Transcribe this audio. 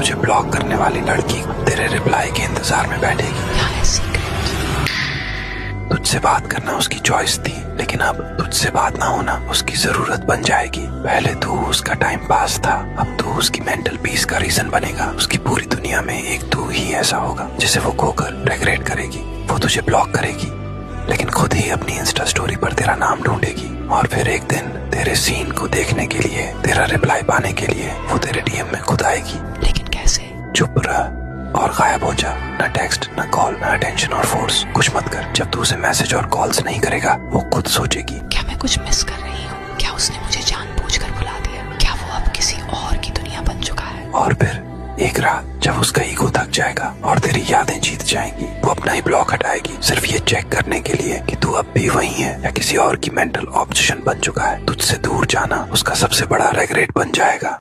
तुझे ब्लॉक करने वाली लड़की तेरे रिप्लाई के इंतजार में बैठेगी। क्या है सीक्रेट? तुझसे बात करना उसकी चॉइस थी, लेकिन अब तुझसे बात ना होना उसकी जरूरत बन जाएगी। पहले तू उसका टाइम पास था, अब तू उसकी मेंटल पीस का रीजन बनेगा। उसकी पूरी दुनिया में एक तू ही ऐसा होगा जिसे वो खोकर रिग्रेट करेगी। वो तुझे ब्लॉक करेगी, लेकिन खुद ही अपनी इंस्टा स्टोरी पर तेरा नाम ढूंढेगी, और फिर एक दिन तेरे सीन को देखने के लिए, तेरा रिप्लाई पाने के लिए वो तेरे डीएम में खुद आएगी। लेकिन कैसे? चुप रह और गायब हो जा। न टेक्स्ट, न कॉल, न अटेंशन और फोर्स, कुछ मत कर। जब तू उसे मैसेज और कॉल्स नहीं करेगा वो खुद सोचेगी, क्या मैं कुछ मिस कर रही हूँ? क्या उसने मुझे जानबूझकर बुला दिया? क्या वो अब किसी और की दुनिया बन चुका है? और फिर एक रात जब उसका ईगो थक जाएगा और तेरी यादें जीत जाएंगी, वो अपना ही ब्लॉक हटाएगी, सिर्फ ये चेक करने के लिए कि तू अब भी वही है या किसी और की मेंटल ऑब्सेशन बन चुका है। तुझसे दूर जाना उसका सबसे बड़ा रिग्रेट बन जाएगा।